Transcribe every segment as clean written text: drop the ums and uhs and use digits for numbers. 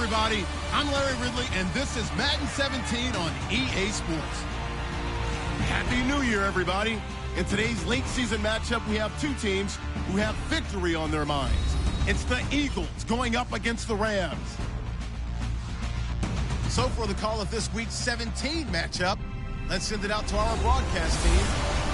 everybody. I'm Larry Ridley, and this is Madden 17 on EA Sports. Happy New Year, everybody. In today's late season matchup, we have two teams who have victory on their minds. It's the Eagles going up against the Rams. So for the call of this week's 17 matchup, let's send it out to our broadcast team,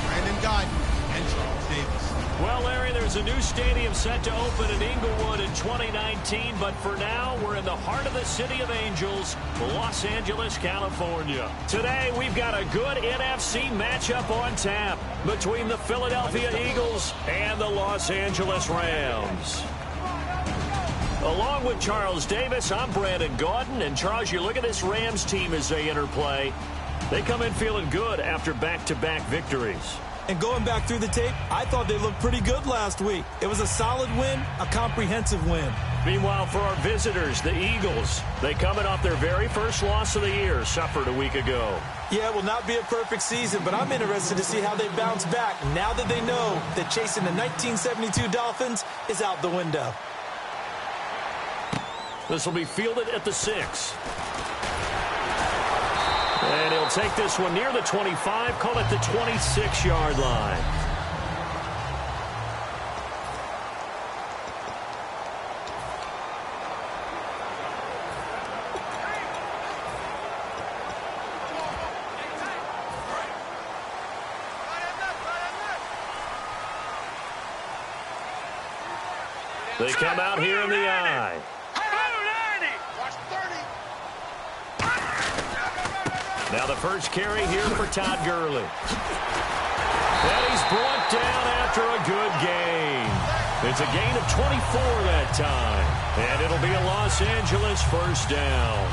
Brandon Guyton and Charles Davis. Well, Larry, there's a new stadium set to open in Inglewood in 2019, but for now, we're in the heart of the City of Angels, Los Angeles, California. Today, we've got a good NFC matchup on tap between the Philadelphia Eagles and the Los Angeles Rams. Along with Charles Davis, I'm Brandon Guyton, and Charles, you look at this Rams team as they interplay. They come in feeling good after back-to-back victories. And going back through the tape, I thought they looked pretty good last week. It was a solid win, a comprehensive win. Meanwhile, for our visitors, the Eagles, they coming off their very first loss of the year, suffered a week ago. Yeah, it will not be a perfect season, but I'm interested to see how they bounce back now that they know that chasing the 1972 Dolphins is out the window. This will be fielded at the 6. And he'll take this one near the 25, call it the 26-yard line. They come out here in the eye. Now the first carry here for Todd Gurley. And he's brought down after a good gain. It's a gain of 24 that time. And it'll be a Los Angeles first down.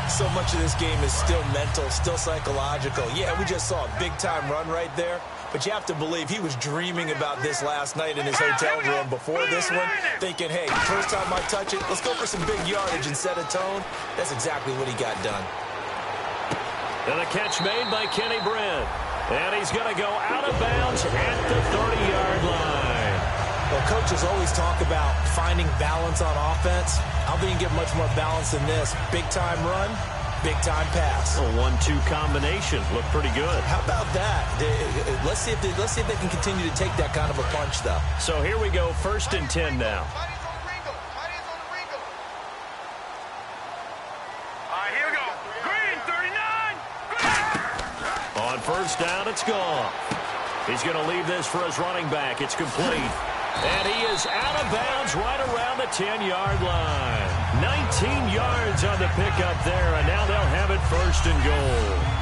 So much of this game is still mental, still psychological. Yeah, we just saw a big-time run right there. But you have to believe he was dreaming about this last night in his hotel room before this one, thinking, hey, first time I touch it, let's go for some big yardage and set a tone. That's exactly what he got done. And a catch made by Kenny Britt. And he's going to go out of bounds at the 30-yard line. Well, coaches always talk about finding balance on offense. I don't think you can get much more balance than this. Big-time run, big-time pass. A 1-2 combination. Looked pretty good. How about that? Let's see if they can continue to take that kind of a punch, though. So here we go, 1st and 10 now. On first down, it's gone. He's going to leave this for his running back. It's complete. And he is out of bounds right around the 10-yard line. 19 yards on the pickup there, and now they'll have it 1st and goal.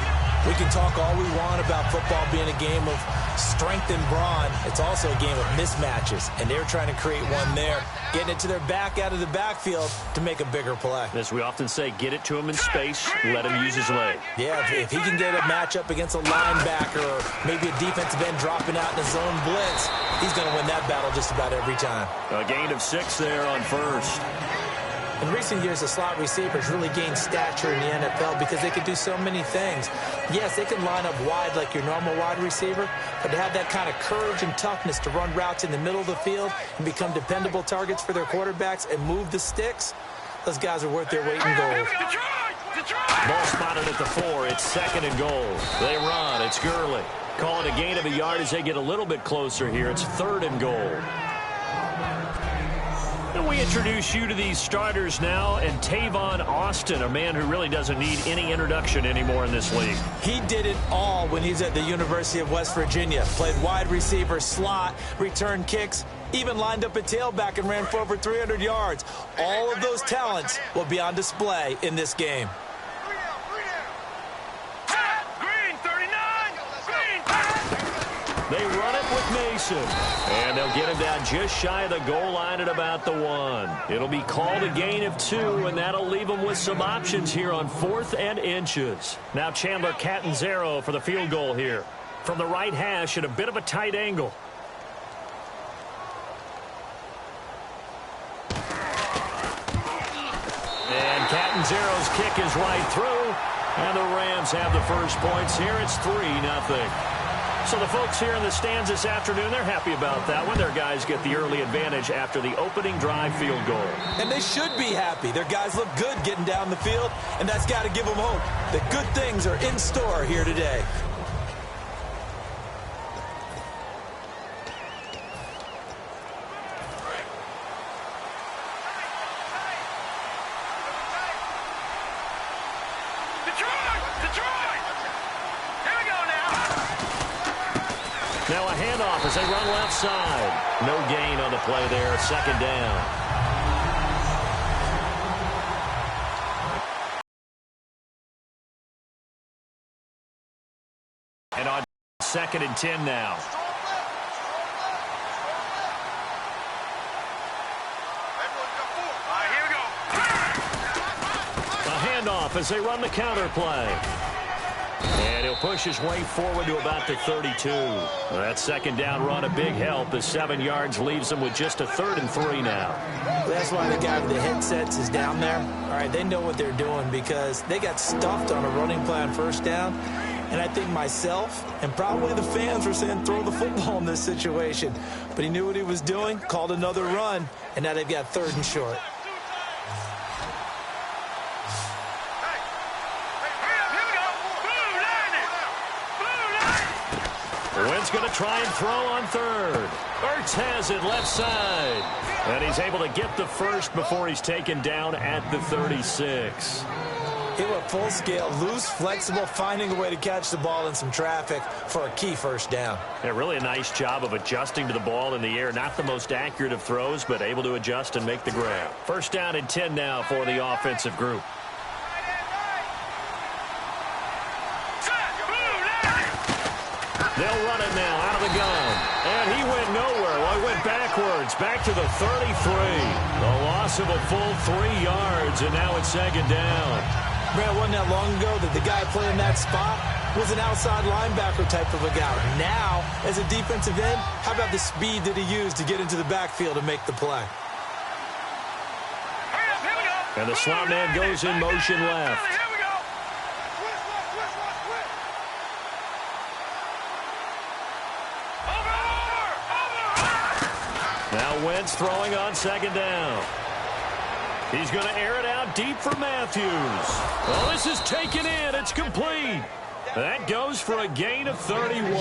We can talk all we want about football being a game of strength and brawn. It's also a game of mismatches, and they're trying to create one there, getting it to their back out of the backfield to make a bigger play. As we often say, get it to him in space, let him use his leg. Yeah, if he can get a matchup against a linebacker or maybe a defensive end dropping out in a zone blitz, he's going to win that battle just about every time. A gain of 6 there on first. In recent years, the slot receivers really gained stature in the NFL because they can do so many things. Yes, they can line up wide like your normal wide receiver, but to have that kind of courage and toughness to run routes in the middle of the field and become dependable targets for their quarterbacks and move the sticks, those guys are worth their weight in gold. Ball spotted at the 4. It's 2nd and goal. They run. It's Gurley. Call it a gain of a yard as they get a little bit closer here. It's 3rd and goal. And we introduce you to these starters now, and Tavon Austin, a man who really doesn't need any introduction anymore in this league. He did it all when he's at the University of West Virginia. Played wide receiver, slot, returned kicks, even lined up a tailback and ran for over 300 yards. All of those talents will be on display in this game. They run it with Mason. And they'll get him down just shy of the goal line at about the 1. It'll be called a gain of 2, and that'll leave them with some options here on 4th and inches. Now Chandler Catanzaro for the field goal here. From the right hash at a bit of a tight angle. And Catanzaro's kick is right through. And the Rams have the first points here. It's 3-0. So the folks here in the stands this afternoon, they're happy about that one. Their guys get the early advantage after the opening drive field goal. And they should be happy. Their guys look good getting down the field, and that's got to give them hope that good things are in store here today. Now a handoff as they run left side. No gain on the play there. Second down. And on 2nd and 10 now. A handoff as they run the counter play. And he'll push his way forward to about the 32. That second down run, a big help. The 7 yards leaves them with just a 3rd and 3 now. That's why the guy with the headsets is down there. All right, they know what they're doing because they got stuffed on a running play on 1st down. And I think myself and probably the fans were saying throw the football in this situation. But he knew what he was doing, called another run, and now they've got 3rd and short. Wentz going to try and throw on 3rd. Ertz has it left side. And he's able to get the first before he's taken down at the 36. He went full scale, loose, flexible, finding a way to catch the ball in some traffic for a key 1st down. Yeah, really a nice job of adjusting to the ball in the air. Not the most accurate of throws, but able to adjust and make the grab. 1st down and 10 now for the offensive group. They'll run it now out of the gun. And he went nowhere. Well, he went backwards, back to the 33. The loss of a full 3 yards, and now it's 2nd down. Brad, wasn't that long ago that the guy playing that spot was an outside linebacker type of a guy. Now, as a defensive end, how about the speed that he used to get into the backfield and make the play? And the slot man goes in motion left. Now Wentz throwing on 2nd down. He's going to air it out deep for Matthews. Well, this is taken in. It's complete. That goes for a gain of 31.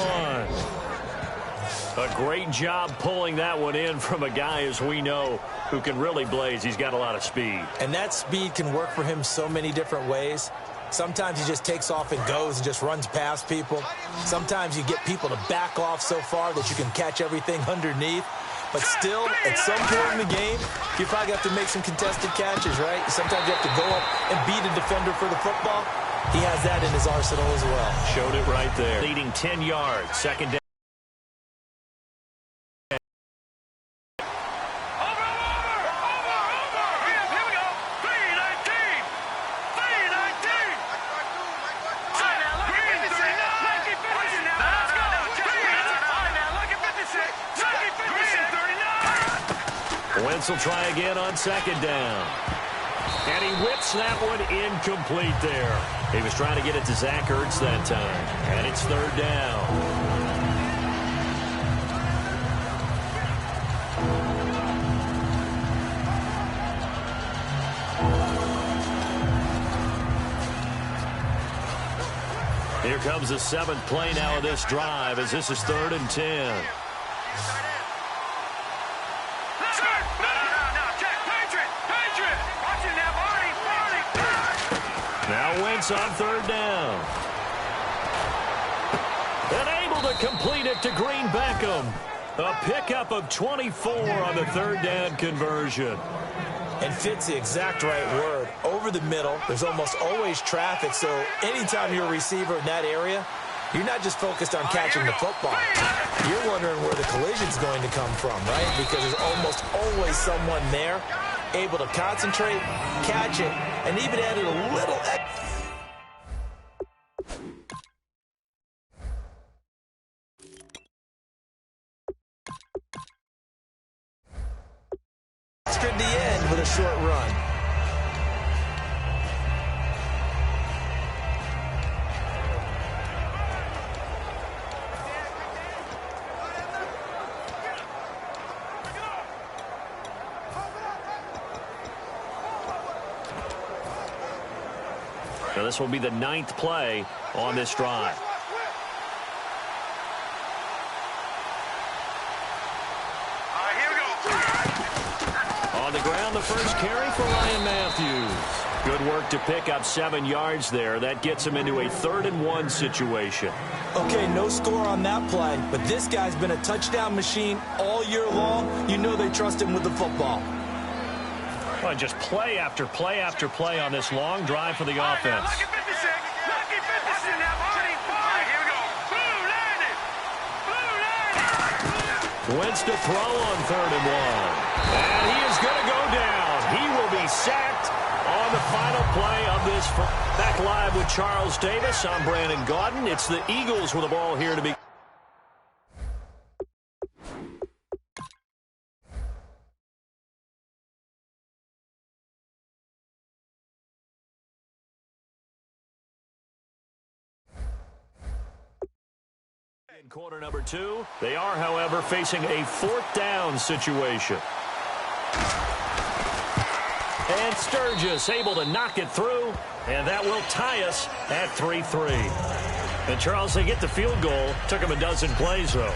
A great job pulling that one in from a guy, as we know, who can really blaze. He's got a lot of speed. And that speed can work for him so many different ways. Sometimes he just takes off and goes and just runs past people. Sometimes you get people to back off so far that you can catch everything underneath. But still, at some point in the game, you probably have to make some contested catches, right? Sometimes you have to go up and beat a defender for the football. He has that in his arsenal as well. Showed it right there. Leading 10 yards. 2nd down. Wentz will try again on 2nd down. And he whips that one incomplete there. He was trying to get it to Zach Ertz that time. And it's 3rd down. Here comes the 7th play now of this drive as this is 3rd and 10. Now Wentz on 3rd down. And able to complete it to Green Beckham. A pickup of 24 on the 3rd down conversion. And fits the exact right word. Over the middle, there's almost always traffic, so anytime you're a receiver in that area, you're not just focused on catching the football. You're wondering where the collision's going to come from, right? Because there's almost always someone there able to concentrate, catch it, and even added a little extra at the end with a short run. Now this will be the 9th play on this drive. On the ground, the first carry for Ryan Matthews. Good work to pick up 7 yards there. That gets him into a 3rd-and-1 situation. Okay, no score on that play, but this guy's been a touchdown machine all year long. You know they trust him with the football. Well, just play after play after play on this long drive for the offense. Wentz to throw on 3rd-and-1. And he is going to go down. He will be sacked on the final play of this. Back live with Charles Davis. I'm Brandon Gaudin. It's the Eagles with the ball here to be. In quarter number 2, they are, however, facing a 4th down situation. And Sturgis able to knock it through, and that will tie us at 3-3. And, Charles, they get the field goal. Took them a dozen plays, though.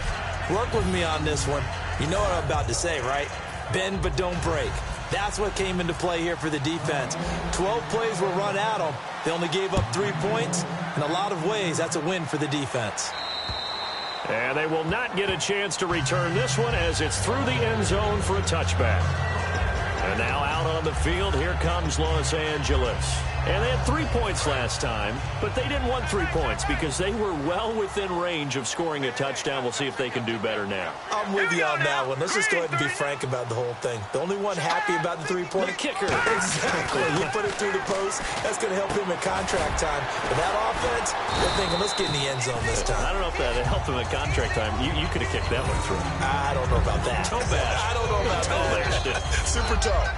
Work with me on this one. You know what I'm about to say, right? Bend but don't break. That's what came into play here for the defense. 12 plays were run at them. They only gave up 3 points. In a lot of ways, that's a win for the defense. And they will not get a chance to return this one as it's through the end zone for a touchback. And now out on the field, here comes Los Angeles. And they had 3 points last time, but they didn't want 3 points because they were well within range of scoring a touchdown. We'll see if they can do better now. I'm with you on that one. Let's just go ahead and be frank about the whole thing. The only one happy about the 3-point kicker. Exactly. You put it through the post, that's going to help him at contract time. But that offense, they're thinking, let's get in the end zone this time. I don't know if that helped him at contract time. You could have kicked that one through. I don't know about that. Toe bash. I don't know about that. Super tough.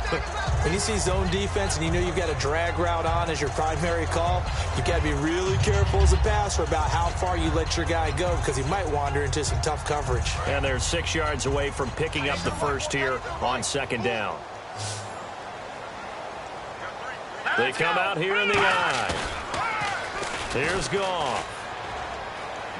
When you see zone defense and you know you've got a drag route on as your primary call, you've got to be really careful as a passer about how far you let your guy go because he might wander into some tough coverage. And they're 6 yards away from picking up the first here on 2nd down. They come out here in the eye. Here's Goff.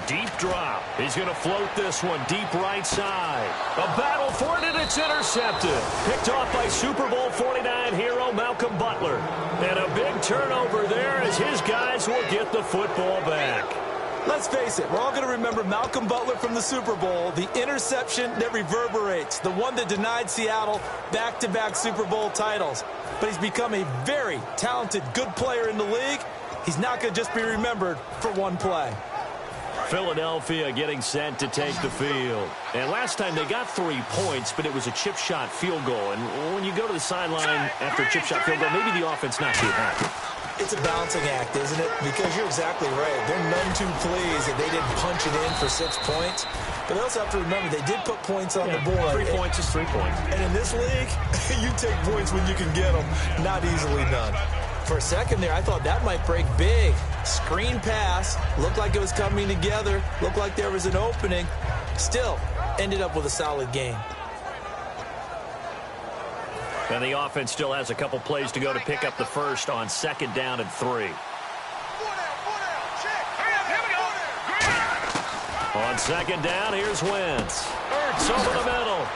Deep drop. He's going to float this one deep right side. A battle for it, and it's intercepted. Picked off by Super Bowl 49 hero Malcolm Butler. And a big turnover there as his guys will get the football back. Let's face it, we're all going to remember Malcolm Butler from the Super Bowl, the interception that reverberates, the one that denied Seattle back-to-back Super Bowl titles. But he's become a very talented, good player in the league. He's not going to just be remembered for one play. Philadelphia getting set to take the field. And last time they got 3 points, but it was a chip shot field goal. And when you go to the sideline after a chip shot field goal, maybe the offense not too happy. It's a balancing act, isn't it? Because you're exactly right. They're none too pleased that they didn't punch it in for 6 points. But they also have to remember they did put points on the board. 3 points is 3 points. And in this league, you take points when you can get them. Not easily done. For a second there, I thought that might break big. Screen pass. Looked like it was coming together. Looked like there was an opening. Still, ended up with a solid game. And the offense still has a couple plays to go to pick up the first on 2nd down and 3. On 2nd down, here's Wentz. Ertz over the middle.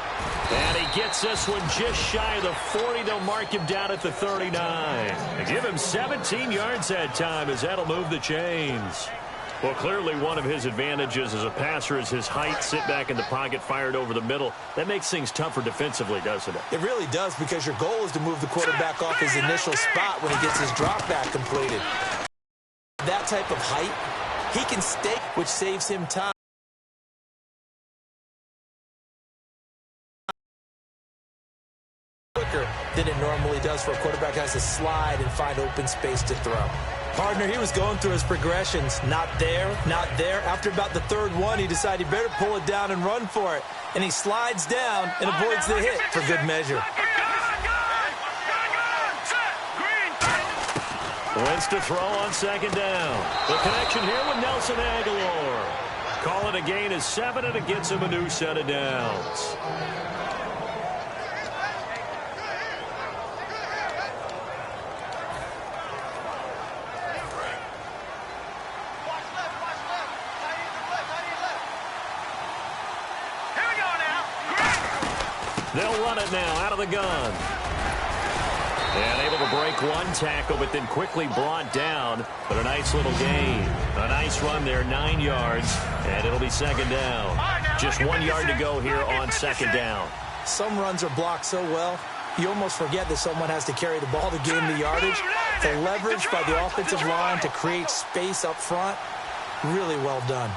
And he gets this one just shy of the 40. They'll mark him down at the 39. They give him 17 yards that time as that'll move the chains. Well, clearly one of his advantages as a passer is his height. Sit back in the pocket, fired over the middle. That makes things tougher defensively, doesn't it? It really does, because your goal is to move the quarterback off his initial spot when he gets his drop back completed. That type of height, he can stay, which saves him time. Than it normally does for a quarterback who has to slide and find open space to throw. Partner, he was going through his progressions. Not there, not there. After about the 3rd one, he decided he better pull it down and run for it. And he slides down and avoids the hit for good measure. Wentz to throw on 2nd down. The connection here with Nelson Aguilar. Call it a gain of 7, and it gets him a new set of downs. They'll run it now out of the gun. And able to break one tackle, but then quickly brought down. But a nice little gain. A nice run there, 9 yards. And it'll be second down. Just 1 yard to go here on second down. Some runs are blocked so well, you almost forget that someone has to carry the ball to gain the yardage. The leverage by the offensive line to create space up front, really well done.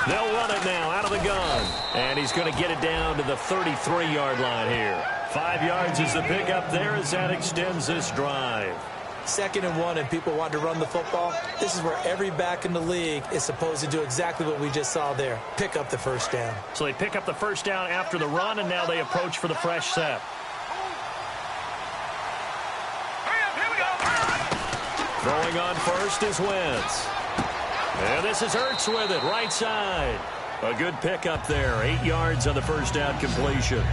They'll run it now out of the gun. And he's going to get it down to the 33-yard line here. 5 yards is the pickup there as that extends this drive. 2nd and 1 and people want to run the football. This is where every back in the league is supposed to do exactly what we just saw there. Pick up the first down. So they pick up the first down after the run, and now they approach for the fresh set. Throwing on first is Wentz. And this is Hurts with it, right side. A good pickup there, 8 yards on the first down completion.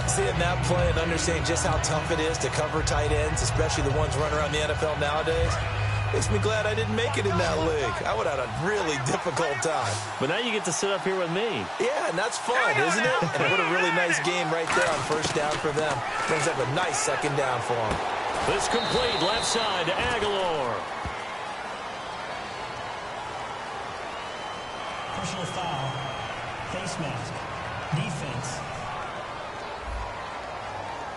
Seeing that play and understanding just how tough it is to cover tight ends, especially the ones running around the NFL nowadays, makes me glad I didn't make it in that league. I would have had a really difficult time. But now you get to sit up here with me. Yeah, and that's fun, isn't it? And what a really nice game right there on first down for them. Brings up a nice second down for them. This complete left side to Aguilar. Personal foul, face mask, defense.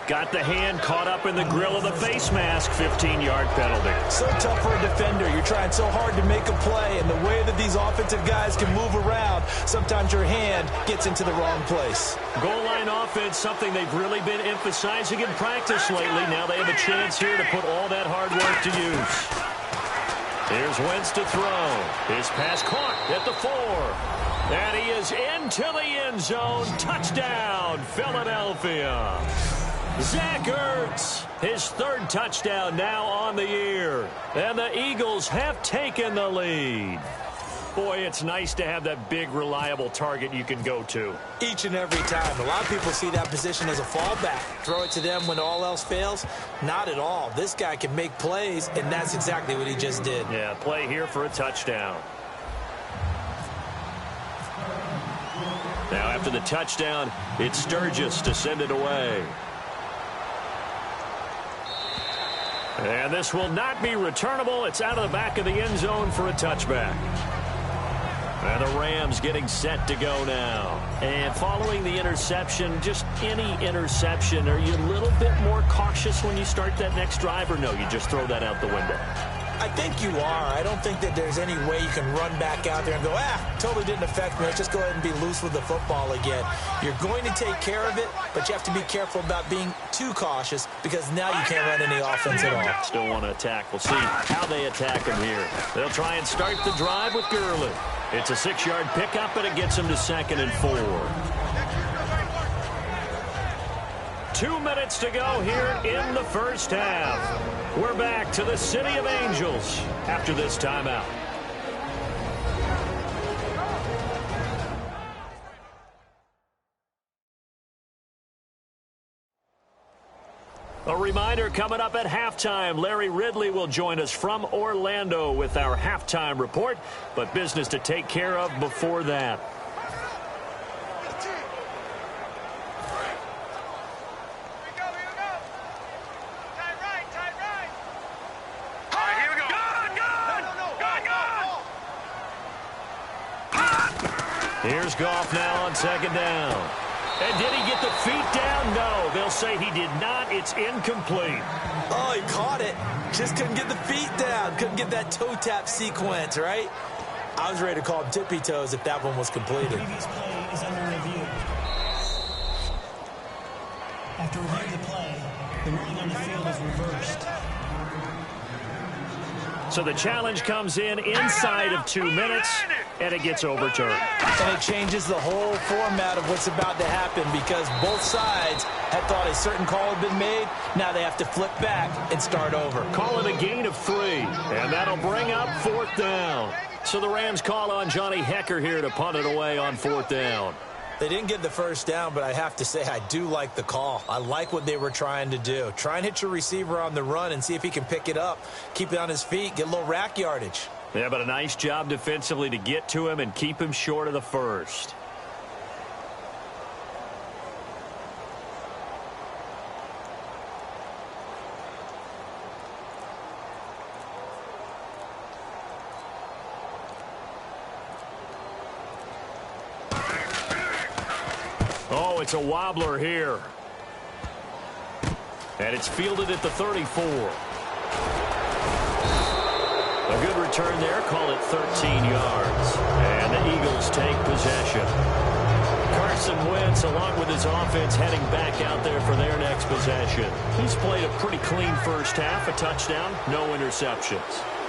Got the hand caught up in the grill of the face mask, 15-yard penalty. So tough for a defender. You're trying so hard to make a play, and the way that these offensive guys can move around, sometimes your hand gets into the wrong place. Goal line offense, something they've really been emphasizing in practice lately. Now they have a chance here to put all that hard work to use. Here's Wentz to throw. His pass caught at the 4. And he is into the end zone. Touchdown, Philadelphia. Zach Ertz, his 3rd touchdown now on the year. And the Eagles have taken the lead. Boy, it's nice to have that big, reliable target you can go to. Each and every time. A lot of people see that position as a fallback. Throw it to them when all else fails. Not at all. This guy can make plays, and that's exactly what he just did. Yeah, play here for a touchdown. Now after the touchdown, it's Sturgis to send it away. And this will not be returnable. It's out of the back of the end zone for a touchback. And the Rams getting set to go now. And following the interception, just any interception, are you a little bit more cautious when you start that next drive, or no, you just throw that out the window? I think you are. I don't think that there's any way you can run back out there and go, totally didn't affect me. Let's just go ahead and be loose with the football again. You're going to take care of it, but you have to be careful about being too cautious because now you can't run any offense at all. Still want to attack. We'll see how they attack him here. They'll try and start the drive with Gurley. It's a 6-yard pickup, and it gets him to 2nd and 4. 2 minutes to go here in the first half. We're back to the City of Angels after this timeout. A reminder coming up at halftime, Larry Ridley will join us from Orlando with our halftime report, but business to take care of before that. Here's Goff now on 2nd down. And did he get the feet down? No, they'll say he did not. It's incomplete. Oh, he caught it. Just couldn't get the feet down. Couldn't get that toe tap sequence, right? I was ready to call him tippy toes if that one was completed. The previous play is under review. After reviewing the play, the ruling on the field is reversed. So the challenge comes in inside of 2 minutes, and it gets overturned. And it changes the whole format of what's about to happen because both sides had thought a certain call had been made. Now they have to flip back and start over. Call it a gain of 3, and that'll bring up 4th down. So the Rams call on Johnny Hecker here to punt it away on 4th down. They didn't get the first down, but I have to say I do like the call. I like what they were trying to do. Try and hit your receiver on the run and see if he can pick it up. Keep it on his feet, get a little rack yardage. Yeah, but a nice job defensively to get to him and keep him short of the first. Oh, it's a wobbler here. And it's fielded at the 34. A good return there. Call it 13 yards. And the Eagles take possession. Carson Wentz, along with his offense, heading back out there for their next possession. He's played a pretty clean first half, a touchdown, no interceptions.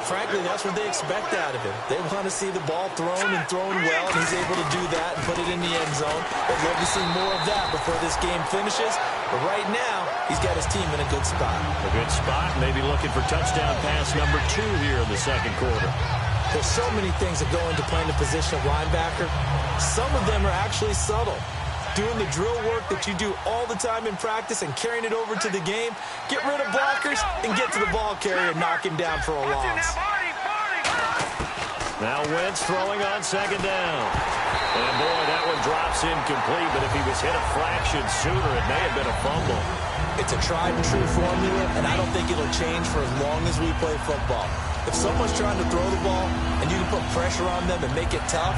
Frankly, that's what they expect out of him. They want to see the ball thrown and thrown well, and he's able to do that and put it in the end zone. They'd love to see more of that before this game finishes. But right now, he's got his team in a good spot. A good spot, maybe looking for touchdown pass number 2 here in the second quarter. There's so many things that go into playing the position of linebacker. Some of them are actually subtle. Doing the drill work that you do all the time in practice and carrying it over to the game. Get rid of blockers and get to the ball carrier and knock him down for a loss. Now Wentz throwing on second down. And boy, that one drops incomplete, but if he was hit a fraction sooner, it may have been a fumble. It's a tried and true formula, and I don't think it'll change for as long as we play football. If someone's trying to throw the ball and you can put pressure on them and make it tough,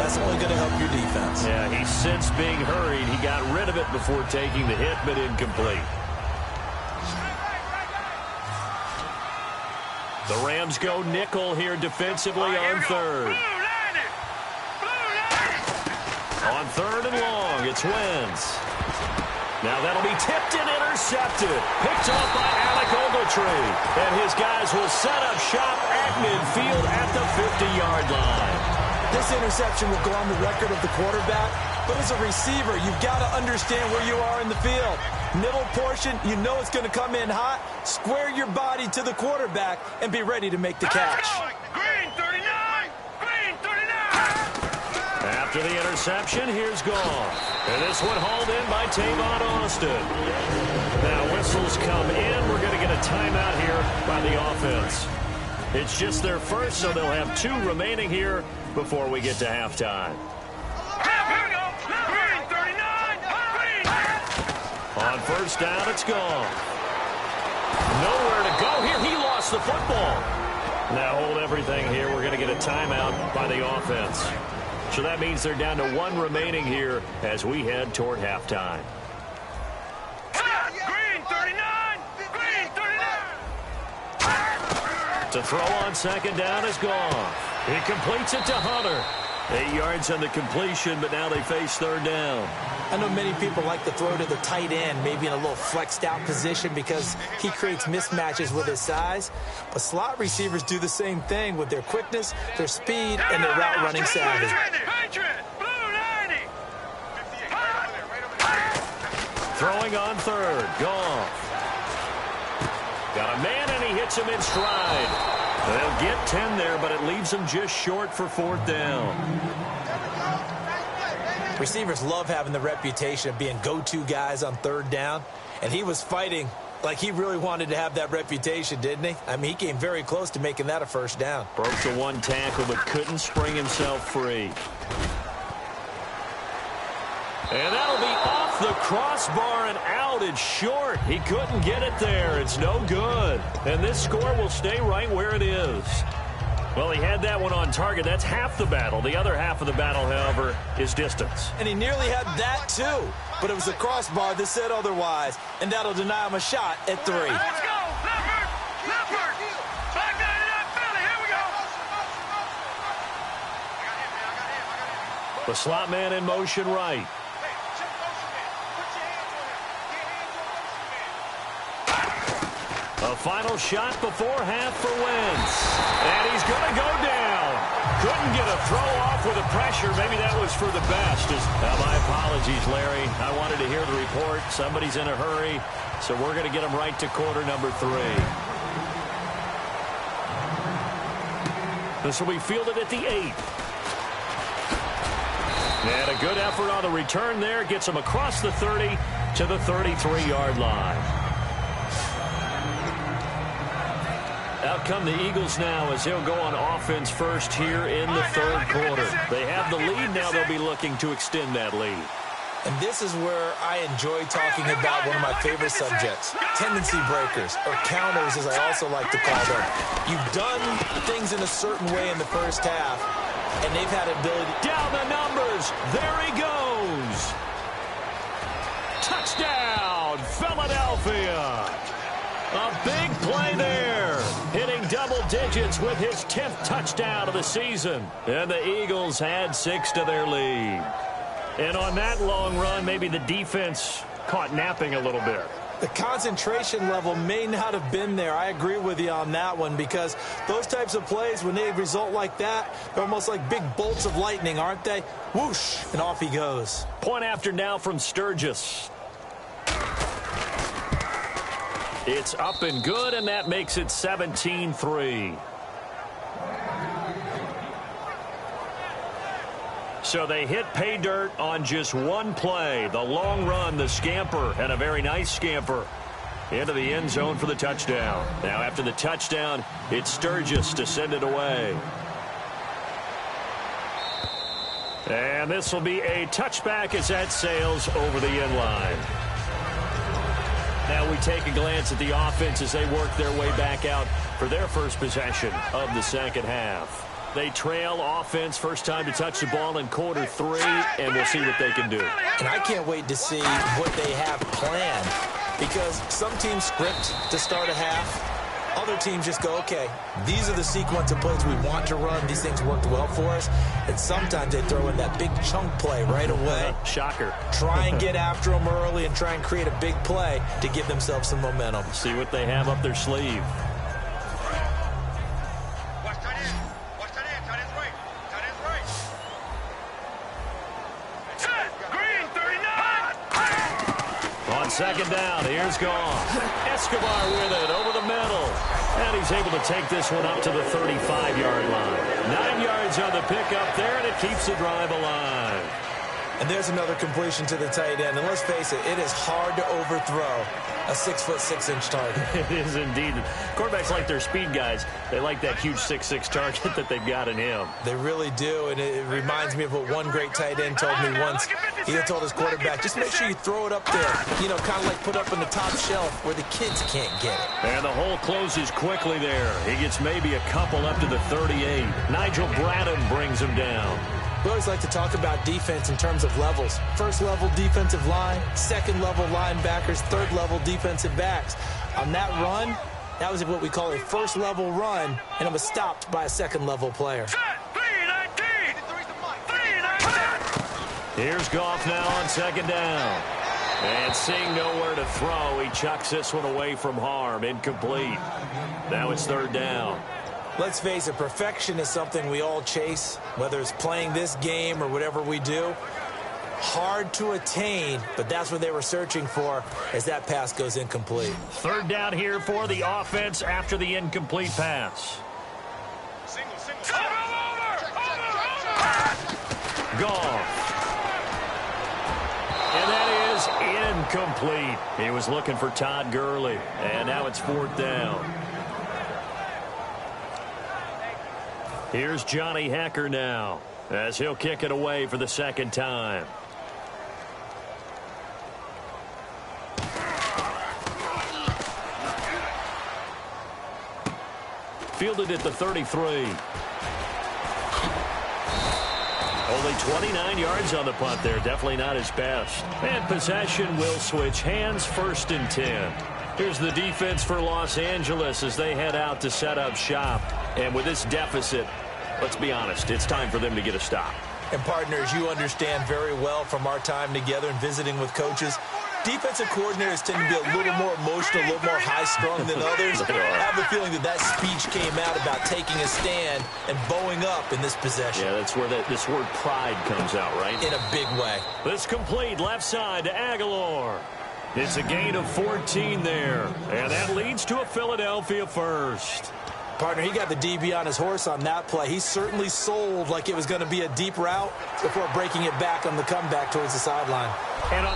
that's only going to help your defense. Yeah, he's since being hurried. He got rid of it before taking the hit, but incomplete. The Rams go nickel here defensively on third. On third and long, it's Wentz. Now that'll be tipped and intercepted. Picked off by Alec Ogletree. And his guys will set up shop at midfield at the 50-yard line. This interception will go on the record of the quarterback, but as a receiver, you've got to understand where you are in the field. Middle portion, you know it's going to come in hot. Square your body to the quarterback and be ready to make the catch. Green 39! Green 39! After the interception, here's Goff. And this one hauled in by Tavon Austin. Now whistles come in. We're going to get a timeout here by the offense. It's just their first, so they'll have 2 remaining here before we get to halftime. On first down, it's gone. Nowhere to go here. He lost the football. Now hold everything here. We're going to get a timeout by the offense. So that means they're down to 1 remaining here as we head toward halftime. Green 39! Green 39! To throw on second down is gone. He completes it to Hunter. 8 yards on the completion, but now they face third down. I know many people like to throw to the tight end, maybe in a little flexed out position because he creates mismatches with his size. But slot receivers do the same thing with their quickness, their speed, and their route running savvy. Throwing on third. Goff. Got a man, and he hits him in stride. They'll get 10 there, but it leaves them just short for fourth down. Receivers love having the reputation of being go-to guys on third down, and he was fighting like he really wanted to have that reputation, didn't he? I mean, he came very close to making that a first down. Broke the 1 tackle, but couldn't spring himself free. And that'll be off the crossbar and out. It's short. He couldn't get it there. It's no good. And this score will stay right where it is. Well, he had that one on target. That's half the battle. The other half of the battle, however, is distance. And he nearly had that, too. But it was a crossbar that said otherwise. And that'll deny him a shot at 3. Let's go! Leopard! Leopard! Back down to that belly. Here we go! The slot man in motion right. A final shot before half for Wentz. And he's going to go down. Couldn't get a throw off with the pressure. Maybe that was for the best. My apologies, Larry. I wanted to hear the report. Somebody's in a hurry. So we're going to get him right to quarter number 3. This will be fielded at the 8. And a good effort on the return there. Gets him across the 30 to the 33-yard line. Out come the Eagles now as they'll go on offense first here in the third quarter. They have the lead now. They'll be looking to extend that lead. And this is where I enjoy talking about one of my favorite subjects, tendency breakers, or counters as I also like to call them. You've done things in a certain way in the first half, and they've had ability. Down the numbers. There he goes. Philadelphia. A big play there. Hitting double digits with his 10th touchdown of the season. And the Eagles add 6 to their lead. And on that long run, maybe the defense caught napping a little bit. The concentration level may not have been there. I agree with you on that one, because those types of plays, when they result like that, they're almost like big bolts of lightning, aren't they? Whoosh, and off he goes. Point after now from Sturgis. It's up and good, and that makes it 17-3. So they hit pay dirt on just one play. The long run, the scamper, and a very nice scamper into the end zone for the touchdown. Now after the touchdown, it's Sturgis to send it away. And this will be a touchback as that sails over the end line. Now we take a glance at the offense as they work their way back out for their first possession of the second half. They trail offense, first time to touch the ball in quarter 3, and we'll see what they can do. And I can't wait to see what they have planned, because some teams script to start a half. Other teams just go, okay, these are the sequence of plays we want to run. These things worked well for us. And sometimes they throw in that big chunk play right away. Shocker. Try and get after them early and try and create a big play to give themselves some momentum. See what they have up their sleeve. Second down, here's Goff. Escobar with it over the middle. And he's able to take this one up to the 35-yard line. 9 yards on the pickup there, and it keeps the drive alive. And there's another completion to the tight end. And let's face it, it is hard to overthrow a 6'6" target. It is indeed. Quarterbacks like their speed guys. They like that huge 6'6" target that they've got in him. They really do, and it reminds me of what one great tight end told me once. He had told his quarterback, just make sure you throw it up there, you know, kind of like put up on the top shelf where the kids can't get it. And the hole closes quickly there. He gets maybe a couple up to the 38. Nigel Bradham brings him down. We always like to talk about defense in terms of levels. First level defensive line, second level linebackers, third level defensive backs. On that run, that was what we call a first level run, and it was stopped by a second level player. Here's Goff now on second down. And seeing nowhere to throw, he chucks this one away from harm. Incomplete. Now it's third down. Let's face it, perfection is something we all chase, whether it's playing this game or whatever we do. Hard to attain, but that's what they were searching for as that pass goes incomplete. Third down here for the offense after the incomplete pass. Goff. And that is incomplete. He was looking for Todd Gurley, and now it's fourth down. Here's Johnny Hecker now as he'll kick it away for the second time. Fielded at the 33. Only 29 yards on the punt there. Definitely not his best. And possession will switch hands, first and 10. Here's the defense for Los Angeles as they head out to set up shop. And with this deficit, let's be honest, it's time for them to get a stop. And partners, you understand very well from our time together and visiting with coaches, defensive coordinators tend to be a little more emotional, a little more high-strung than others. I have a feeling that that speech came out about taking a stand and bowing up in this possession. Yeah, that's where this word pride comes out, right? In a big way. This complete left side to Aguilar. It's a gain of 14 there, and that leads to a Philadelphia first. Partner, he got the DB on his horse on that play. He certainly sold like it was going to be a deep route before breaking it back on the comeback towards the sideline. And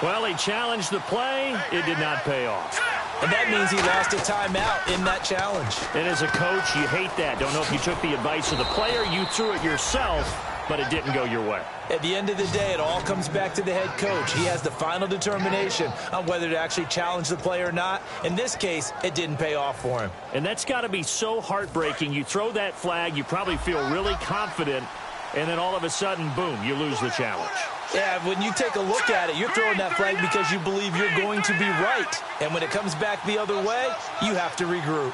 well, he challenged the play. It did not pay off. And that means he lost a timeout in that challenge. And as a coach, you hate that. Don't know if you took the advice of the player. You threw it yourself. but it didn't go your way. At the end of the day, it all comes back to the head coach. He has the final determination on whether to actually challenge the play or not. In this case, it didn't pay off for him. And that's got to be so heartbreaking. You throw that flag, you probably feel really confident, and then all of a sudden, boom, you lose the challenge. Yeah, when you take a look at it, you're throwing that flag because you believe you're going to be right. And when it comes back the other way, you have to regroup.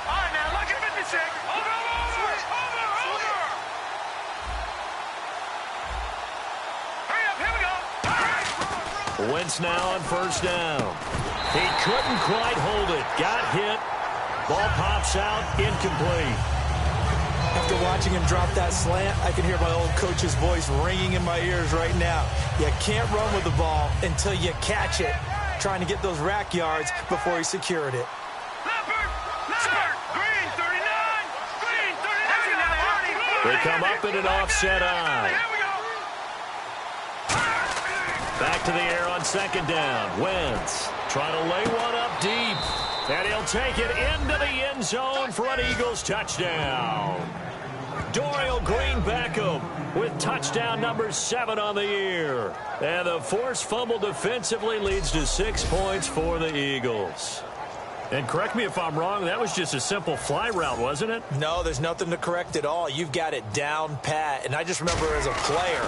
All right, now, look at 56. Over. Hurry up, here we go. All right. Wentz now on first down. He couldn't quite hold it. Got hit. Ball pops out, incomplete. After watching him drop that slant, I can hear my old coach's voice ringing in my ears right now. You can't run with the ball until you catch it. Trying to get those rack yards before he secured it. Green 39. Green 39. They come up in an offset eye. Here we go. Back to the air on second down. Wentz trying to lay one up deep. And he'll take it into the end zone for an Eagles touchdown. Dorial Green-Beckham with touchdown number 7 on the year. And the forced fumble defensively leads to 6 points for the Eagles. And correct me if I'm wrong, that was just a simple fly route, wasn't it? No, there's nothing to correct at all. You've got it down pat. And I just remember as a player,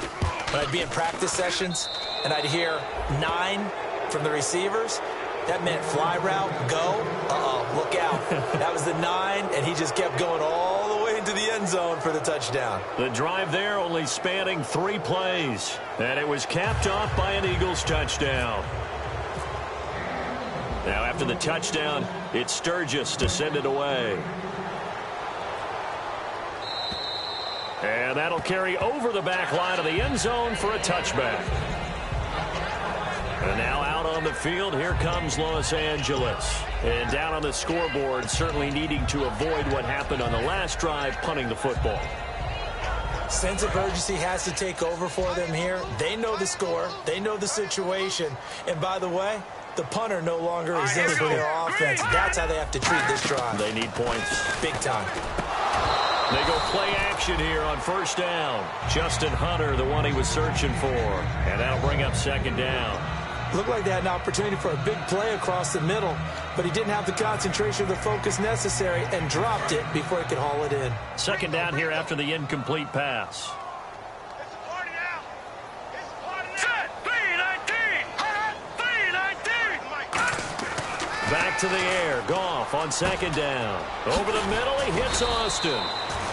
when I'd be in practice sessions and I'd hear 9 from the receivers, that meant fly route, go, look out. That was the 9, and he just kept going all the way into the end zone for the touchdown. The drive there only spanning 3 plays, and it was capped off by an Eagles touchdown. Now after the touchdown, it's Sturgis to send it away. And that'll carry over the back line of the end zone for a touchback. And now out on the field, here comes Los Angeles. And down on the scoreboard, certainly needing to avoid what happened on the last drive, punting the football. Sense of urgency has to take over for them here. They know the score. They know the situation. And by the way, the punter no longer exists for their offense. That's how they have to treat this drive. They need points. Big time. They go play action here on first down. Justin Hunter, the one he was searching for. And that'll bring up second down. Looked like they had an opportunity for a big play across the middle, but he didn't have the concentration or the focus necessary and dropped it before he could haul it in. Second down here after the incomplete pass. It's a party now. It's a party now. Set. 3-19. Back to the air. Goff on second down. Over the middle, he hits Austin.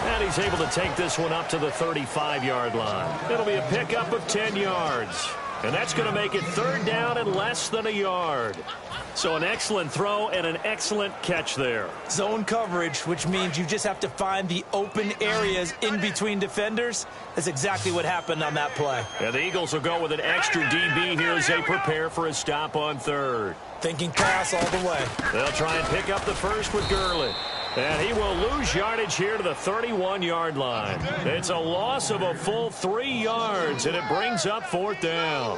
And he's able to take this one up to the 35-yard line. It'll be a pickup of 10 yards. And that's going to make it third down and less than a yard. So an excellent throw and an excellent catch there. Zone coverage, which means you just have to find the open areas in between defenders. That's exactly what happened on that play. And the Eagles will go with an extra DB here as they prepare for a stop on third. Thinking pass all the way. They'll try and pick up the first with Gurley. And he will lose yardage here to the 31-yard line. It's a loss of a full 3 yards, and it brings up fourth down.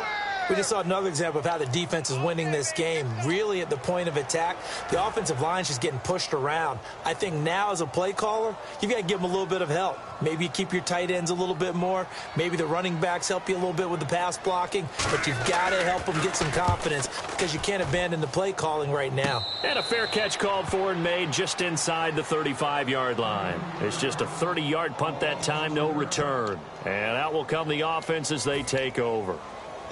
We just saw another example of how the defense is winning this game. Really at the point of attack, the offensive line's just getting pushed around. I think now as a play caller, you've got to give them a little bit of help. Maybe you keep your tight ends a little bit more. Maybe the running backs help you a little bit with the pass blocking. But you've got to help them get some confidence because you can't abandon the play calling right now. And a fair catch called for and made just inside the 35-yard line. It's just a 30-yard punt that time, no return. And out will come the offense as they take over.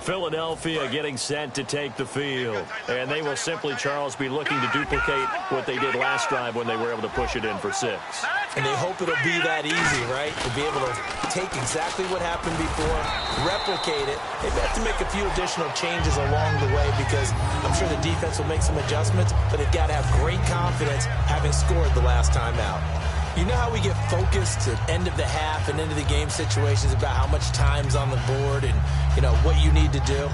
Philadelphia getting set to take the field. And they will simply, Charles, be looking to duplicate what they did last drive when they were able to push it in for 6. And they hope it'll be that easy, right? To be able to take exactly what happened before, replicate it. They've got to make a few additional changes along the way because I'm sure the defense will make some adjustments, but they've got to have great confidence having scored the last time out. You know how we get focused at end of the half and into the game situations about how much time's on the board and, you know, what you need to do?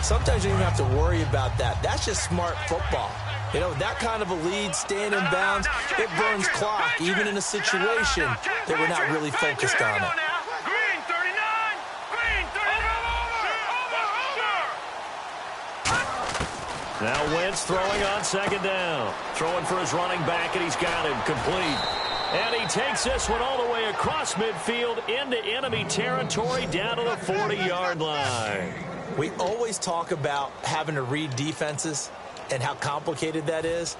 Sometimes you don't even have to worry about that. That's just smart football. You know, that kind of a lead, staying in bounds, it burns clock, even in a situation that we're not really focused on it. Green 39. Green 39. Now Wentz throwing on second down. Throwing for his running back, and he's got him complete. And he takes this one all the way across midfield into enemy territory down to the 40-yard line. We always talk about having to read defenses and how complicated that is.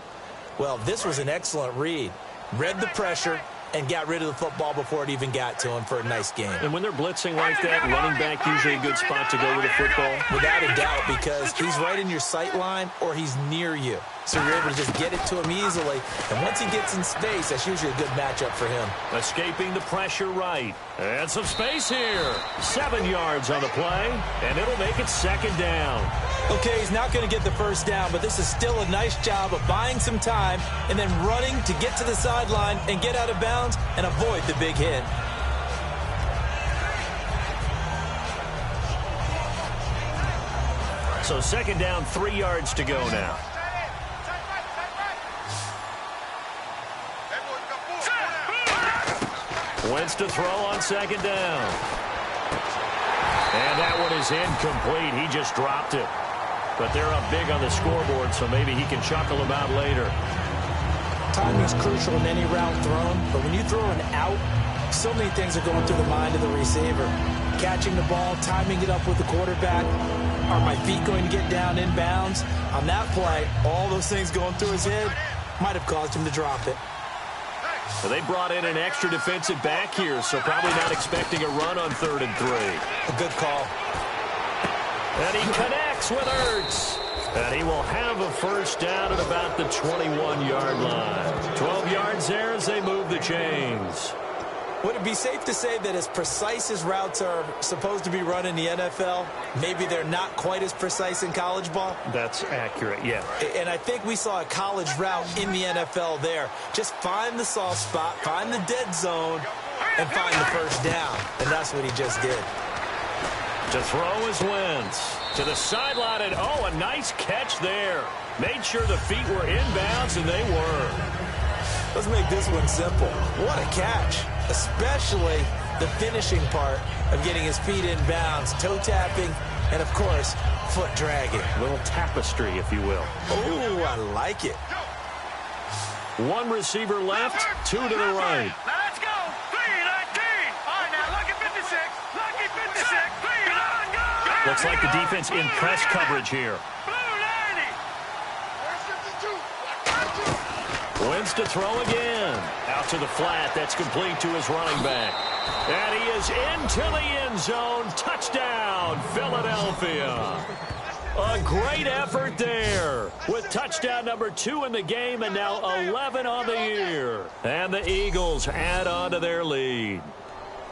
Well, this was an excellent read. Read the pressure and got rid of the football before it even got to him for a nice game. And when they're blitzing like that, running back usually a good spot to go with the football? Without a doubt, because he's right in your sight line or he's near you. So you're able to just get it to him easily. And once he gets in space, that's usually a good matchup for him. Escaping the pressure right. And some space here. 7 yards on the play, and it'll make it second down. Okay, he's not going to get the first down, but this is still a nice job of buying some time and then running to get to the sideline and get out of bounds and avoid the big hit. So second down, 3 yards to go now. Wentz to throw on second down. And that one is incomplete. He just dropped it. But they're up big on the scoreboard, so maybe he can chuckle about later. Timing is crucial in any route thrown, but when you throw an out, so many things are going through the mind of the receiver. Catching the ball, timing it up with the quarterback. Are my feet going to get down in bounds? On that play, all those things going through his head might have caused him to drop it. Well, they brought in an extra defensive back here, so probably not expecting a run on 3rd and 3. A good call. And he connects with Ertz. And he will have a first down at about the 21-yard line. 12 yards there as they move the chains. Would it be safe to say that as precise as routes are supposed to be run in the NFL, maybe they're not quite as precise in college ball? That's accurate, yeah. And I think we saw a college route in the NFL there. Just find the soft spot, find the dead zone, and find the first down. And that's what he just did. To throw is Wentz. To the sideline, and oh, a nice catch there. Made sure the feet were inbounds, and they were. Let's make this one simple. What a catch, especially the finishing part of getting his feet in bounds, toe tapping, and, of course, foot dragging. A little tapestry, if you will. Oh, I like it. One receiver left, 2 to the right. Now let's go. 3-19. All right, now lucky 56. Lucky 56. 3-9. Looks like the defense in press coverage here. Wentz to throw again. Out to the flat. That's complete to his running back. And he is into the end zone. Touchdown, Philadelphia. A great effort there with touchdown number 2 in the game and now 11 on the year. And the Eagles add on to their lead.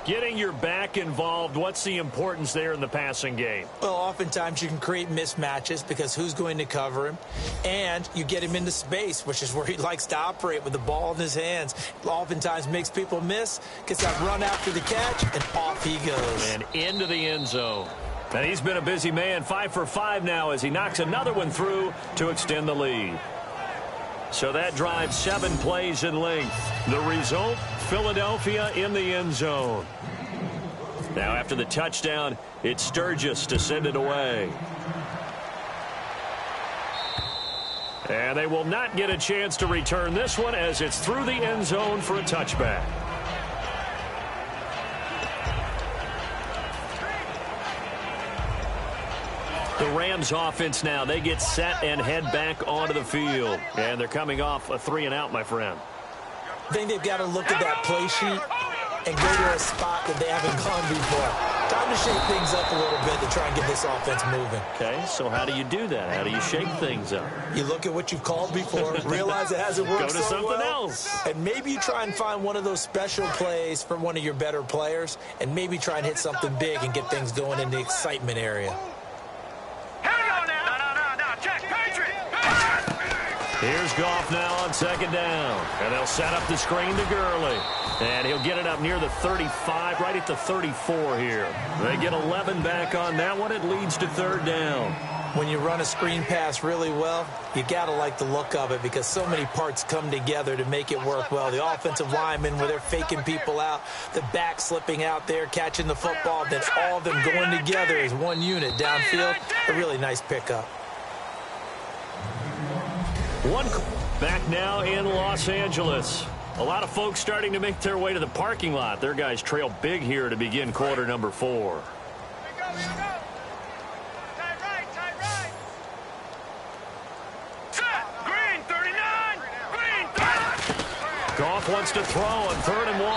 Getting your back involved, what's the importance there in the passing game? Well, oftentimes you can create mismatches because who's going to cover him? And you get him into space, which is where he likes to operate with the ball in his hands. Oftentimes makes people miss, gets that run after the catch, and off he goes. And into the end zone. And he's been a busy man, 5 for 5 now as he knocks another one through to extend the lead. So that drives 7 plays in length. The result, Philadelphia in the end zone. Now after the touchdown, it's Sturgis to send it away. And they will not get a chance to return this one as it's through the end zone for a touchback. The Rams offense now, they get set and head back onto the field. And they're coming off a 3-and-out, my friend. I think they've got to look at that play sheet and go to a spot that they haven't gone before. Time to shake things up a little bit to try and get this offense moving. Okay, so how do you do that? How do you shake things up? You look at what you've called before, realize it hasn't worked Go to so something well, else. and maybe you try and find one of those special plays from one of your better players, and maybe try and hit something big and get things going in the excitement area. Here's Goff now on second down. And they'll set up the screen to Gurley. And he'll get it up near the 35, right at the 34 here. They get 11 back on that one. It leads to third down. When you run a screen pass really well, you got to like the look of it because so many parts come together to make it work well. The offensive linemen, where they're faking people out, the back slipping out there, catching the football, then all of them going together as one unit downfield. A really nice pickup. One back now in Los Angeles. A lot of folks starting to make their way to the parking lot. Their guys trail big here to begin quarter number 4. Goff wants to throw on 3rd and 1.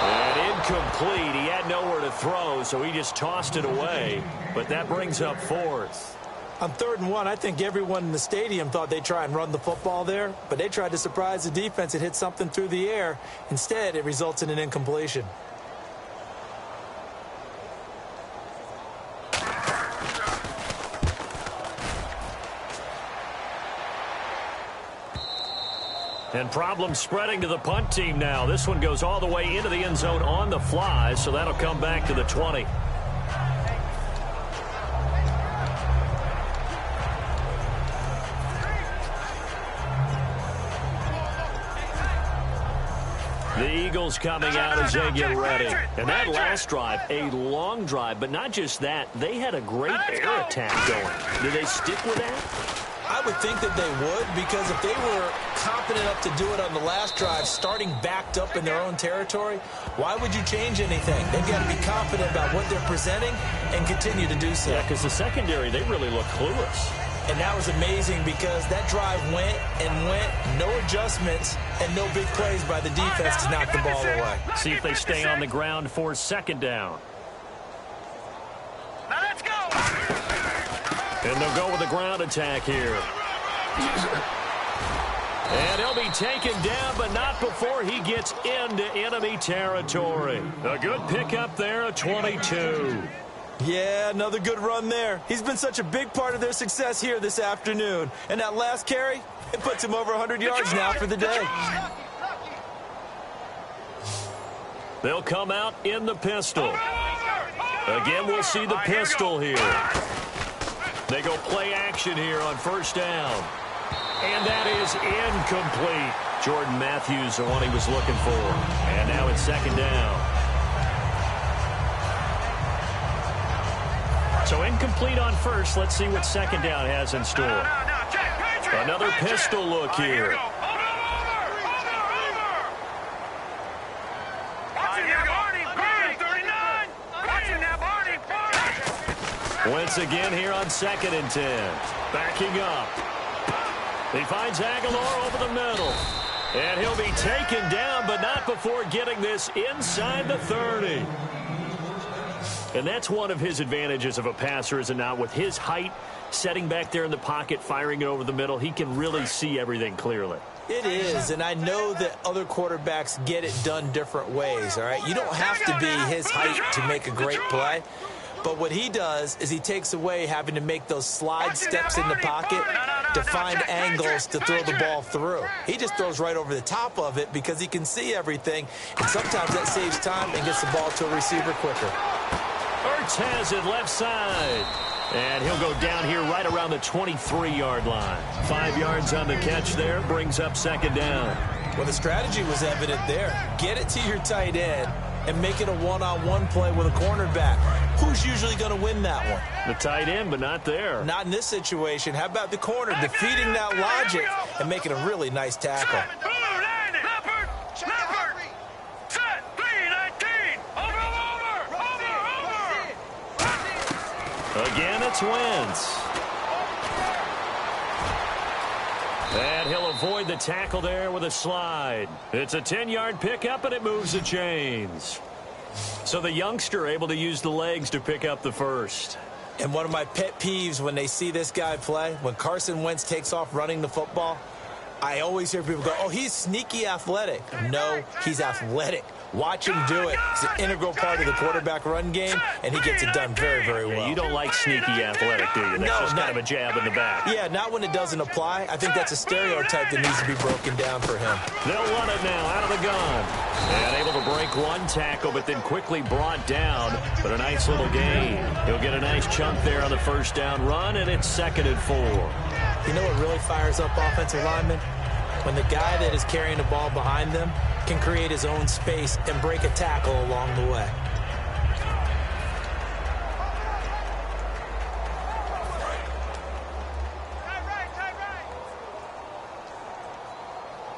And incomplete. He had nowhere to throw, so he just tossed it away. But that brings up 4th. On 3rd and 1, I think everyone in the stadium thought they'd try and run the football there, but they tried to surprise the defense and hit something through the air. Instead, it results in an incompletion. And problems spreading to the punt team now. This one goes all the way into the end zone on the fly, so that'll come back to the 20. The Eagles coming out as they get ready. And that last drive, a long drive, but not just that. They had a great air attack going. Do they stick with that? I would think that they would, because if they were confident enough to do it on the last drive, starting backed up in their own territory, why would you change anything? They've got to be confident about what they're presenting and continue to do so. Yeah, because the secondary, they really look clueless. And that was amazing because that drive went and went, no adjustments, and no big plays by the defense to knock the ball away. See if they stay on the ground for 2nd down. Now let's go. And they'll go with a ground attack here. And he'll be taken down, but not before he gets into enemy territory. A good pickup there, a 22. Yeah, another good run there. He's been such a big part of their success here this afternoon. And that last carry, it puts him over 100 yards now for the day. They'll come out in the pistol. Again, we'll see the pistol here. They go play action here on 1st down. And that is incomplete. Jordan Matthews, the one he was looking for. And now it's 2nd down. So incomplete on 1st. Let's see what 2nd down has in store. Another pistol look here. Once again here on 2nd and 10. Backing up. He finds Aguilar over the middle. And he'll be taken down, but not before getting this inside the 30. And that's one of his advantages of a passer, is it not? With his height, setting back there in the pocket, firing it over the middle, he can really see everything clearly. It is, and I know that other quarterbacks get it done different ways, all right? You don't have to be his height to make a great play. But what he does is he takes away having to make those slide steps in the pocket to find angles to throw the ball through. He just throws right over the top of it because he can see everything, and sometimes that saves time and gets the ball to a receiver quicker. Ertz has it left side. And he'll go down here right around the 23-yard line. 5 yards on the catch there, brings up 2nd down. Well, the strategy was evident there. Get it to your tight end and make it a one-on-one play with a cornerback. Who's usually going to win that one? The tight end, but not there. Not in this situation. How about the corner defeating that logic and making a really nice tackle? Again, it's Wentz. And he'll avoid the tackle there with a slide. It's a 10-yard pickup, and it moves the chains. So the youngster able to use the legs to pick up the first. And one of my pet peeves when they see this guy play, when Carson Wentz takes off running the football, I always hear people go, oh, he's sneaky athletic. No, he's athletic. Watch him do it. It's an integral part of the quarterback run game, and he gets it done very, very well. Yeah, you don't like sneaky athletic, do you? That's just kind of a jab in the back. Yeah, not when it doesn't apply. I think that's a stereotype that needs to be broken down for him. They'll run it now out of the gun. And able to break one tackle, but then quickly brought down. But a nice little gain. He'll get a nice chunk there on the 1st down run, and it's 2nd and 4. You know what really fires up offensive linemen? When the guy that is carrying the ball behind them can create his own space and break a tackle along the way.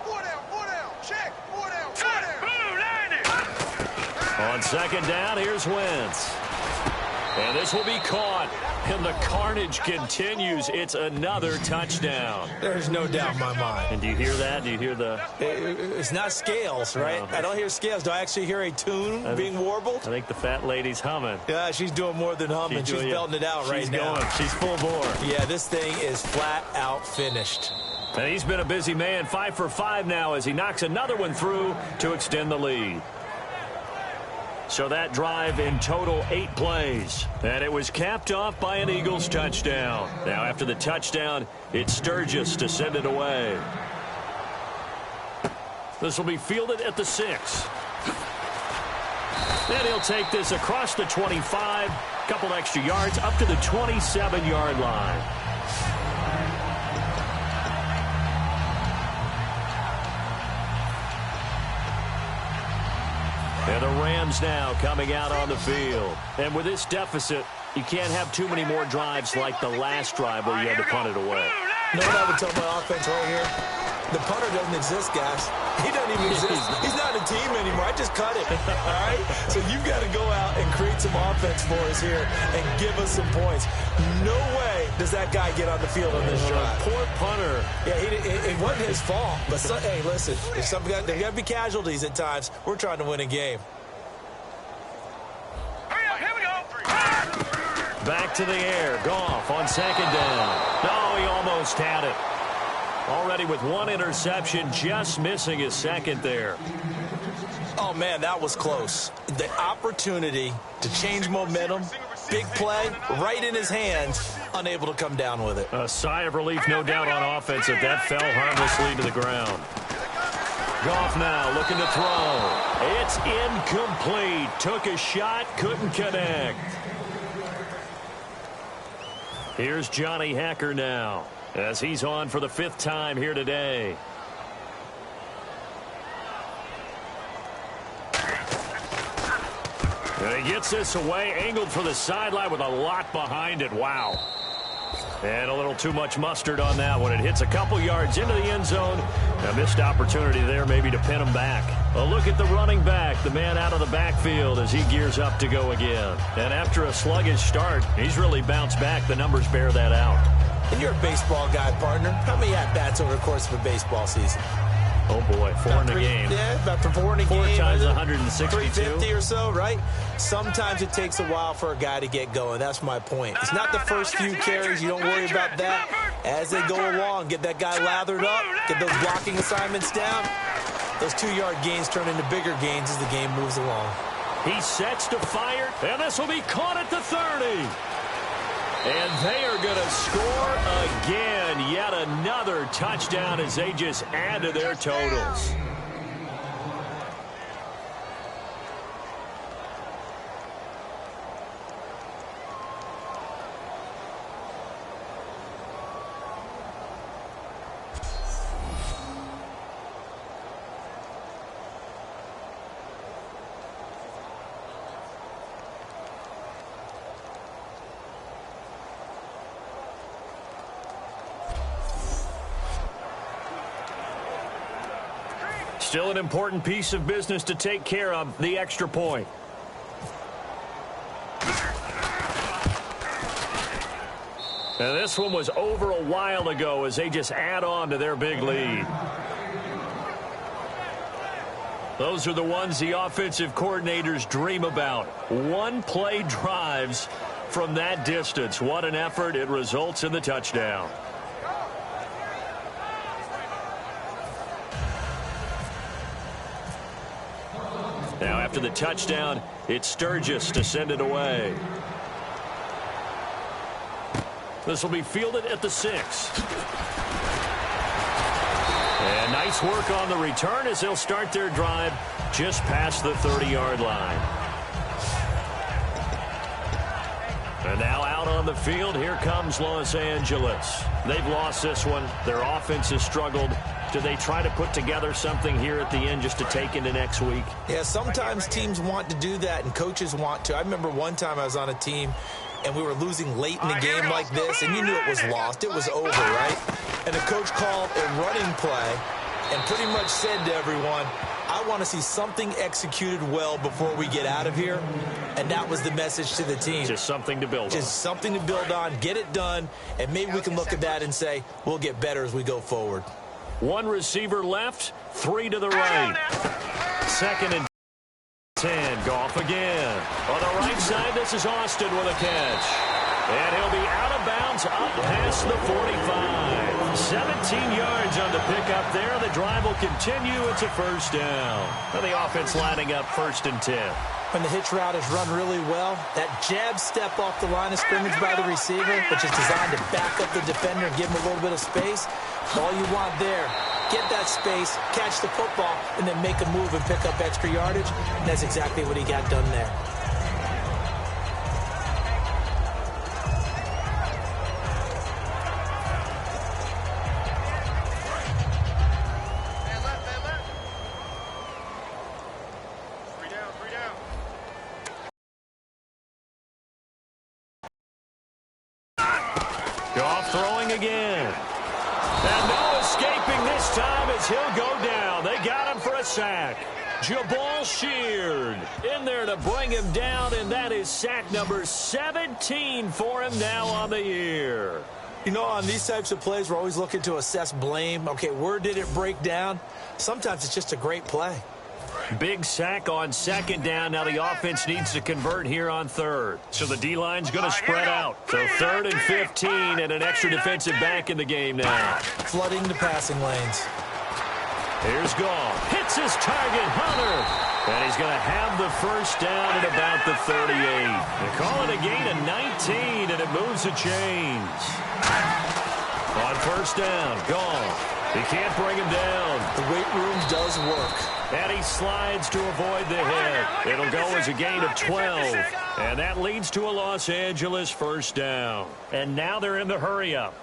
Four down, check, 4 down. On second down, here's Wentz. And this will be caught. And the carnage continues. It's another touchdown. There's no doubt in my mind. And do you hear that? Do you hear the... It's not scales, right? I don't hear scales. Do I actually hear a tune being warbled? I think the fat lady's humming. Yeah, she's doing more than humming. She's belting it out right now. She's going. She's full bore. Yeah, this thing is flat out finished. And he's been a busy man. 5 for 5 now as he knocks another one through to extend the lead. So that drive in total 8 plays. And it was capped off by an Eagles touchdown. Now after the touchdown, it's Sturgis to send it away. This will be fielded at the 6. Then he'll take this across the 25. Couple extra yards up to the 27-yard line. And the Rams now coming out on the field. And with this deficit, you can't have too many more drives like the last drive where you had to punt it away. You know what I would tell my offense right here? The punter doesn't exist, guys. He doesn't even exist. He's not a team anymore. I just cut him. All right? So you've got to go out and create some offense for us here and give us some points. No way does that guy get on the field on this drive. Poor punter. Yeah, it wasn't his fault. But, hey, listen, if there got to be casualties at times. We're trying to win a game. Here we go. Back to the air. Goff on second down. No, he almost had it. Already with 1 interception, just missing his second there. Oh, man, that was close. The opportunity to change momentum, big play, right in his hands, unable to come down with it. A sigh of relief, no doubt, on offense that fell harmlessly to the ground. Goff now looking to throw. It's incomplete. Took a shot, couldn't connect. Here's Johnny Hacker now, as he's on for the 5th time here today. And he gets this away, angled for the sideline with a lot behind it. Wow. And a little too much mustard on that one. It hits a couple yards into the end zone. A missed opportunity there maybe to pin him back. A look at the running back, the man out of the backfield as he gears up to go again. And after a sluggish start, he's really bounced back. The numbers bear that out. And you're a baseball guy, partner. How many at-bats over the course of a baseball season? Oh, boy, 4 in a game. Yeah, about 4 in a game. 4 times 162. 350 or so, right? Sometimes it takes a while for a guy to get going. That's my point. It's not the first few carries. You don't worry about that. As they go along, get that guy lathered up, get those blocking assignments down. Those 2-yard gains turn into bigger gains as the game moves along. He sets to fire, and this will be caught at the 30. And they are going to score again. Yet another touchdown as they just add to their totals. Still an important piece of business to take care of, the extra point. And this one was over a while ago as they just add on to their big lead. Those are the ones the offensive coordinators dream about. One-play drives from that distance. What an effort. It results in the touchdown. Now after the touchdown, it's Sturgis to send it away. This will be fielded at the 6. And nice work on the return as they'll start their drive just past the 30-yard line. And now out on the field, here comes Los Angeles. They've lost this one. Their offense has struggled. Do they try to put together something here at the end just to take into next week? Yeah, sometimes teams want to do that and coaches want to. I remember one time I was on a team and we were losing late in the game like this, and you knew it was lost. It was over, right? And the coach called a running play and pretty much said to everyone, I want to see something executed well before we get out of here. And that was the message to the team. Just something to build on. Just something to build on, get it done, and maybe we can look at that and say, we'll get better as we go forward. One receiver left, 3 to the right. 2nd and 10. Goff again. On the right side, this is Austin with a catch. And he'll be out of bounds up past the 45. 17 yards on the pickup there. The drive will continue. It's a first down. And the offense lining up 1st and 10. When the hitch route is run really well, that jab step off the line of scrimmage by the receiver, which is designed to back up the defender and give him a little bit of space, all you want there. Get that space, catch the football, and then make a move and pick up extra yardage. And that's exactly what he got done there. Goff throwing again. And no escaping this time as he'll go down. They got him for a sack. Jabal Sheard in there to bring him down, and that is sack number 17 for him now on the year. You know, on these types of plays, we're always looking to assess blame. Okay, where did it break down? Sometimes it's just a great play. Big sack on 2nd down. Now the offense needs to convert here on 3rd. So the D-line's going to spread out. So 3rd and 15 and an extra defensive back in the game now. Flooding the passing lanes. Here's Goff. Hits his target, Hunter. And he's going to have the first down at about the 38. They call it a gain of 19, and it moves the chains. On 1st down, Goff. He can't bring him down. The weight room does work. And he slides to avoid the hit. It'll go as a gain of 12. And that leads to a Los Angeles first down. And now they're in the hurry-up.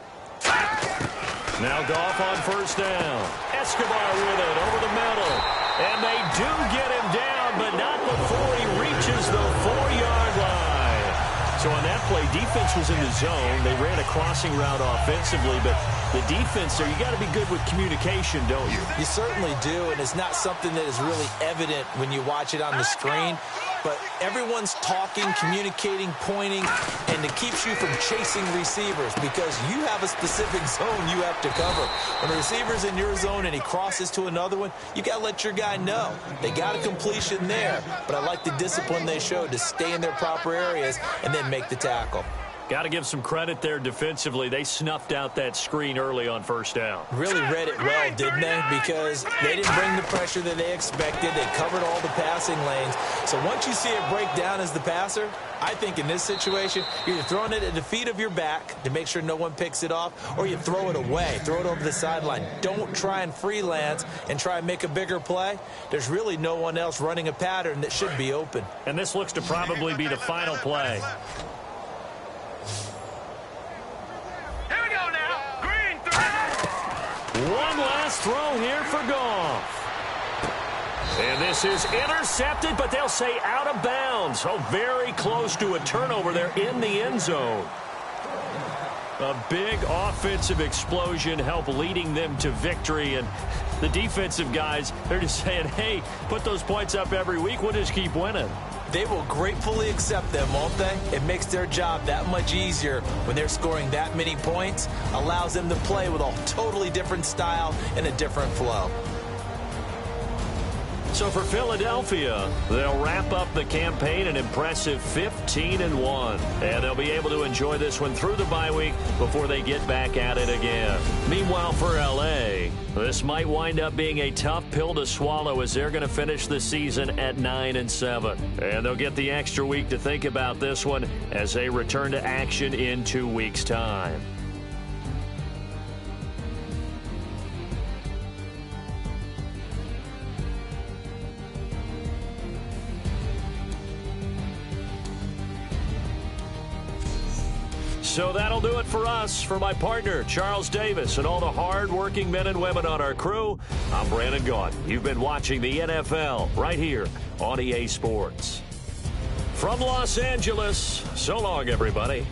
Now Goff on 1st down. Escobar with it over the middle. And they do get him down, but not before he reaches the 4-yard line. So on that play, defense was in the zone. They ran a crossing route offensively, but the defense there, you got to be good with communication, don't you? You certainly do, and it's not something that is really evident when you watch it on the screen. But everyone's talking, communicating, pointing, and it keeps you from chasing receivers because you have a specific zone you have to cover. When a receiver's in your zone and he crosses to another one, you got to let your guy know. They got a completion there, but I like the discipline they showed to stay in their proper areas and then make the tackle. Got to give some credit there defensively. They snuffed out that screen early on 1st down. Really read it well, didn't they? Because they didn't bring the pressure that they expected. They covered all the passing lanes. So once you see it break down as the passer, I think in this situation, you're throwing it at the feet of your back to make sure no one picks it off, or you throw it away, throw it over the sideline. Don't try and freelance and try and make a bigger play. There's really no one else running a pattern that should be open. And this looks to probably be the final play. One last throw here for Goff. And this is intercepted, but they'll say out of bounds. So very close to a turnover there in the end zone. A big offensive explosion helped leading them to victory. And the defensive guys, they're just saying, hey, put those points up every week. We'll just keep winning. They will gratefully accept them, won't they? It makes their job that much easier when they're scoring that many points. Allows them to play with a totally different style and a different flow. So for Philadelphia, they'll wrap up the campaign an impressive 15-1. And they'll be able to enjoy this one through the bye week before they get back at it again. Meanwhile, for L.A., this might wind up being a tough pill to swallow as they're going to finish the season at 9-7. And they'll get the extra week to think about this one as they return to action in 2 weeks' time. So that'll do it for us. For my partner, Charles Davis, and all the hard-working men and women on our crew, I'm Brandon Gaudin. You've been watching the NFL right here on EA Sports. From Los Angeles, so long, everybody.